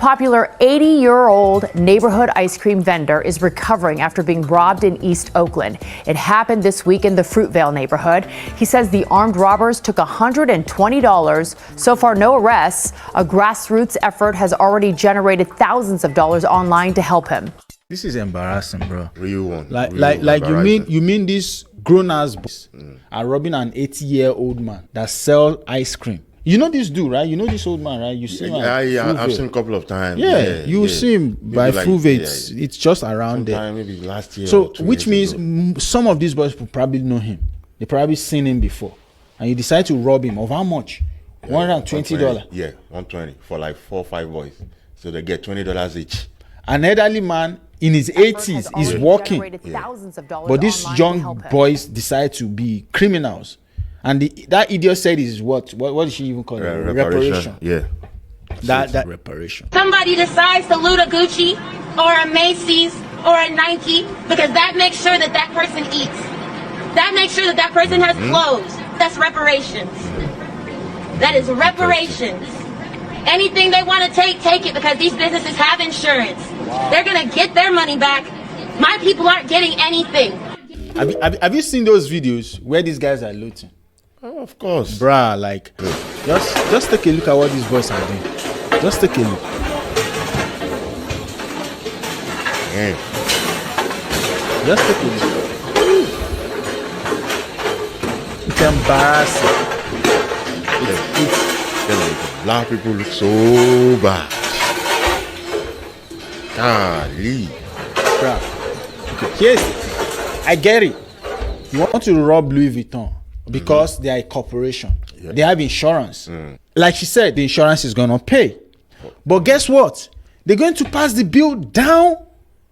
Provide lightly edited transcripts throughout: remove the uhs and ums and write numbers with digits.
Popular 80-year-old neighborhood ice cream vendor is recovering after being robbed in East Oakland. It happened this week in the Fruitvale neighborhood. He says the armed robbers took $120. So far, no arrests. A grassroots effort has already generated thousands of dollars online to help him. This is embarrassing, bro. Real one. Like you mean these grown-ass boys are robbing an 80-year-old man that sell ice cream? You know this dude, right? You know this old man, right? You see him. Yeah, I've seen a couple of times. You see him by Fruitvale. It's just around there. Maybe last year. So, which means some of these boys will probably know him. They probably seen him before, and you decide to rob him of how much? $120. Yeah, $120 for like 4 or 5 boys. So they get $20 each. An elderly man in his 80s is walking, but these young boys decide to be criminals. And that idiot said is what did she even call it? Reparation. Yeah. That reparation. Somebody decides to loot a Gucci or a Macy's or a Nike because that makes sure that that person eats. That makes sure that that person has clothes. That's reparations. That is reparations. Anything they want to take it, because these businesses have insurance. They're going to get their money back. My people aren't getting anything. Have you seen those videos where these guys are looting? Oh, of course. Bruh, like, just take a look at what these boys are doing. Just take a look. Yeah. Just take a look. It's embarrassing. Black people look so bad. Golly. Bruh. Okay, here's it. I get it. You want to rob Louis Vuitton because they are a corporation. They have insurance. Like she said, the insurance is going to pay. But guess what? They're going to pass the bill down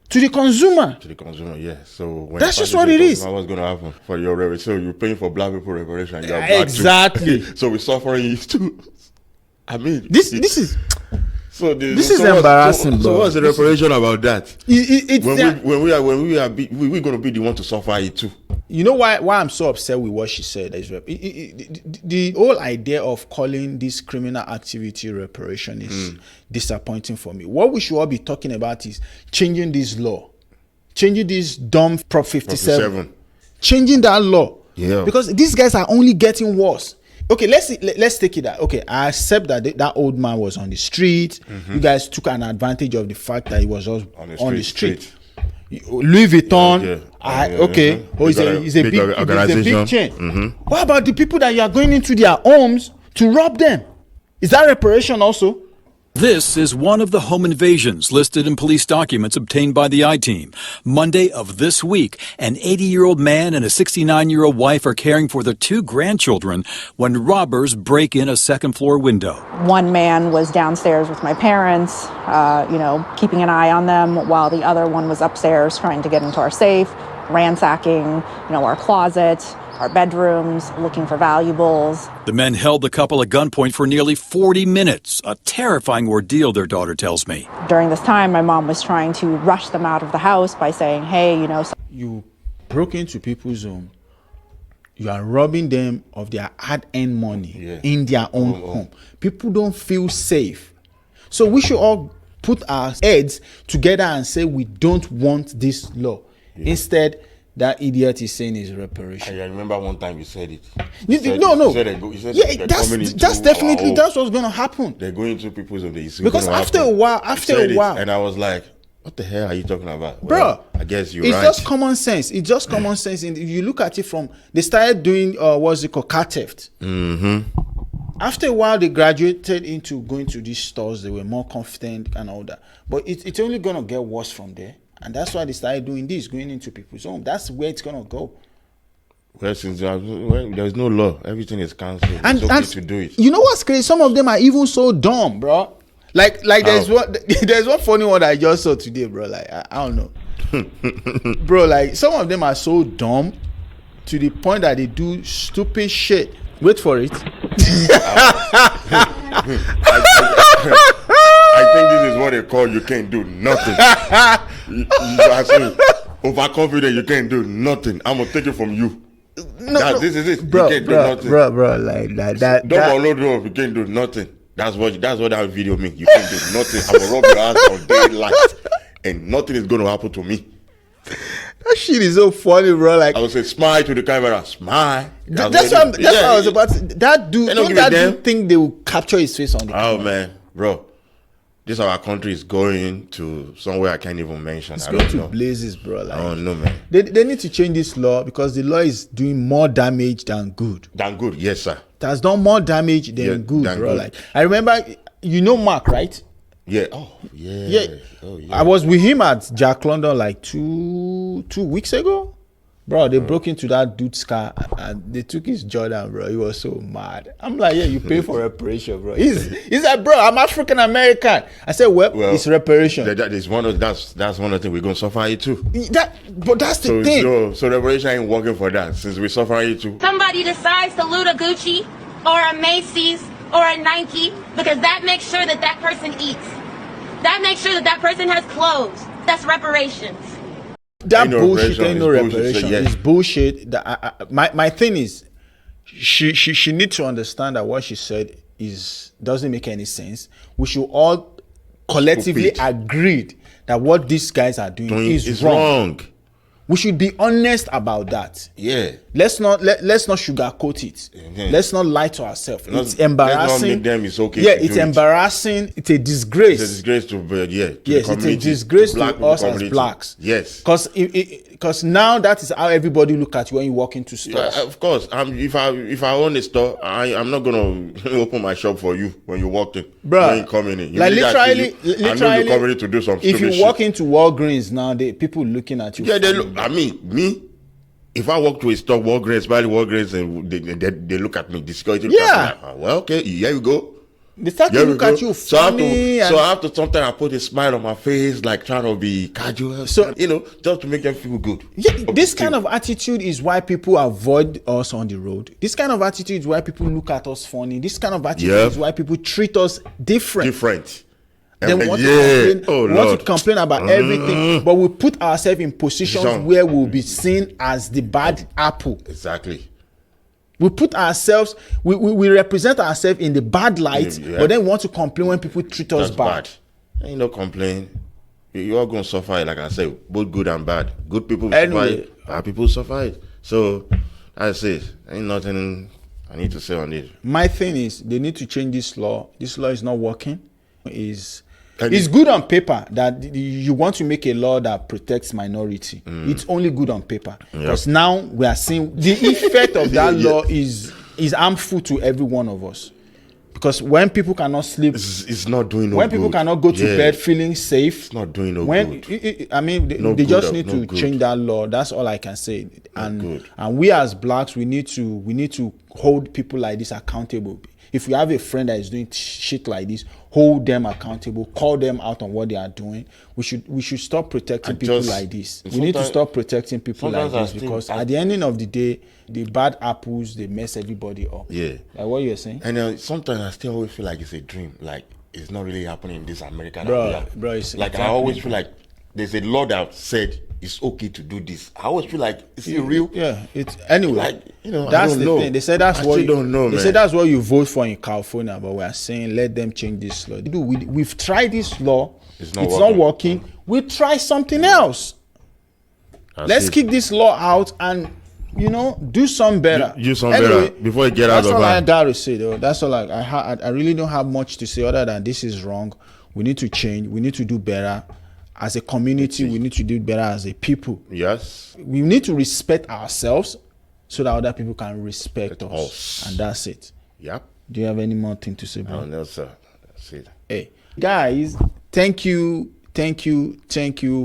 to the consumer. To the consumer, yeah. So when that's just what it is. What's going to happen for your reparation? So you're paying for black people reparation. You are black exactly. Too. So we're suffering too. I mean, this is. So this is embarrassing, bro. So what's the reparation about that? We're going to be the one to suffer it too. You know why I'm so upset with what she said? The whole idea of calling this criminal activity reparation is disappointing for me. What we should all be talking about is changing this law, changing this dumb Prop 57, changing that law. Yeah. Because these guys are only getting worse. Okay, let's take it that. Okay, I accept that that old man was on the street. You guys took an advantage of the fact that he was on the street. Louis Vuitton, he's a big chain. What about the people that you are going into their homes to rob them? Is that reparation also? This is one of the home invasions listed in police documents obtained by the I-Team. Monday of this week, an 80-year-old man and a 69-year-old wife are caring for their 2 grandchildren when robbers break in a second-floor window. One man was downstairs with my parents, keeping an eye on them, while the other one was upstairs trying to get into our safe, ransacking, our closet, our bedrooms, looking for valuables. The men held the couple at gunpoint for nearly 40 minutes, a terrifying ordeal, their daughter tells me. During this time, my mom was trying to rush them out of the house by saying, hey, You broke into people's home. You are robbing them of their hard-earned money in their own home. People don't feel safe. So we should all put our heads together and say we don't want this law. Instead, that idiot is saying is reparation. I remember one time you said it. That's definitely that's what's going to happen. They're going into people's of the because after a while, and I was like, what the hell are you talking about, bro? I guess you're right. It's just common sense. It's just common sense. And if you look at it from, they started doing what's it called, car theft. After a while, they graduated into going to these stores. They were more confident and all that. But it's only going to get worse from there. And that's why they started doing this, going into people's home. That's where it's going to go. Well, since there's no law, everything is cancelled. It's okay to do it. You know what's crazy? Some of them are even so dumb, bro. Like there's one funny one I just saw today, bro. Like, I don't know. Bro, like, some of them are so dumb to the point that they do stupid shit. Wait for it. I think this is what they call you can't do nothing. You actually overconfident, you can't do nothing. I'm gonna take it from you. No, this is it. Bro, you can't do nothing. Bro, like that. Don't download it, you can't do nothing. That's what that video means. You can't do nothing. I will rub your ass on daylight, and nothing is going to happen to me. That shit is so funny, bro. Like, I would say, smile to the camera, smile. That's what I was about to. That dude, don't that dude think they will capture his face on the camera? Oh man, bro, this our country is going to somewhere I can't even mention. It's I going don't to know. blazes, bro. Like, I don't know, man. They need to change this law because the law is doing more damage than good. Damn good, yes, sir. It has done more damage than good, bro. Like, I remember, you know Mark, right? Yeah. Oh, yeah. Yeah. Oh, yeah. I was with him at Jack London like two weeks ago. Bro, they broke into that dude's car and they took his Jordan, bro. He was so mad. I'm like, yeah, you pay for reparation, bro. He's like, bro, I'm African American. I said, well, it's reparation. That is one of that's one of the things we're gonna suffer it too. But that's the thing. So reparation ain't working for that since we suffer it too. Somebody decides to loot a Gucci or a Macy's or a Nike because that makes sure that that person eats. That makes sure that that person has clothes. That's reparations. That bullshit ain't no reparation. It's bullshit. My thing is, she needs to understand that what she said doesn't make any sense. We should all collectively agree that what these guys are doing is wrong. We should be honest about that. Yeah. Let's not sugarcoat it. Mm-hmm. Let's not lie to ourselves. It's embarrassing. Let's not make them it's okay. Yeah, it's embarrassing. It's a disgrace. It's a disgrace to yes, it's a disgrace to us as blacks. Yes. Because now that is how everybody look at you when you walk into stores. Yeah, of course. If I own a store, I'm not gonna open my shop for you when you walk in. Bro, when you coming in. Like literally, I know you're coming in to do some stupid shit. If you walk into Walgreens now, people looking at you. Yeah, they look. I mean, me. If I walk to a store, Walgreens, and they look at me, the security. Yeah. Like, well, okay, here you go. They start to look at you funny. So I have to sometimes I put a smile on my face, like trying to be casual. So just to make them feel good. Yeah, this kind of attitude is why people avoid us on the road. This kind of attitude is why people look at us funny. This kind of attitude is why people treat us different. They want to complain about everything, but we put ourselves in positions where we'll be seen as the bad apple. Exactly. We put ourselves, we represent ourselves in the bad light, but then we want to complain when people treat us bad. Ain't no complain. You are going to suffer it, like I said, both good and bad. Good people suffer it, bad people suffer it. So that's it. Ain't nothing I need to say on it. My thing is, they need to change this law. This law is not working. It's good on paper that you want to make a law that protects minority. It's only good on paper because now we are seeing the effect of that law is harmful to every one of us. Because when people cannot sleep, it's not doing no good. When people cannot go to bed feeling safe, it's not doing no good. I mean, they just need to change that law. That's all I can say. And we as blacks, we need to hold people like this accountable. If we have a friend that is doing shit like this, hold them accountable, call them out on what they are doing. We should stop protecting people like this. We need to stop protecting people like this because at the ending of the day, the bad apples, they mess everybody up. Yeah. Like what you're saying? And sometimes I still always feel like it's a dream. Like it's not really happening in this America. Bro, like I always feel like there's a law that said it's okay to do this. I always feel like it's real. Yeah, it's anyway. Like that's the thing. They say that's what they say that's what you vote for in California, but we are saying let them change this law. We've tried this law. It's not working. We try something else. Let's kick this law out and do some better. Do some better before you get out of hand. That's all I gotta say though. That's all I really don't have much to say other than this is wrong. We need to change. We need to do better. As a community, we need to do better as a people. Yes. We need to respect ourselves so that other people can respect us. And that's it. Yep. Do you have any more thing to say, bro? No, sir. That's it. Hey, guys, thank you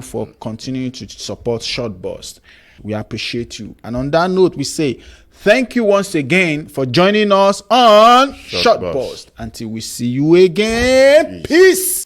for continuing to support Short Burst. We appreciate you. And on that note, we say thank you once again for joining us on Short Burst. Until we see you again, peace.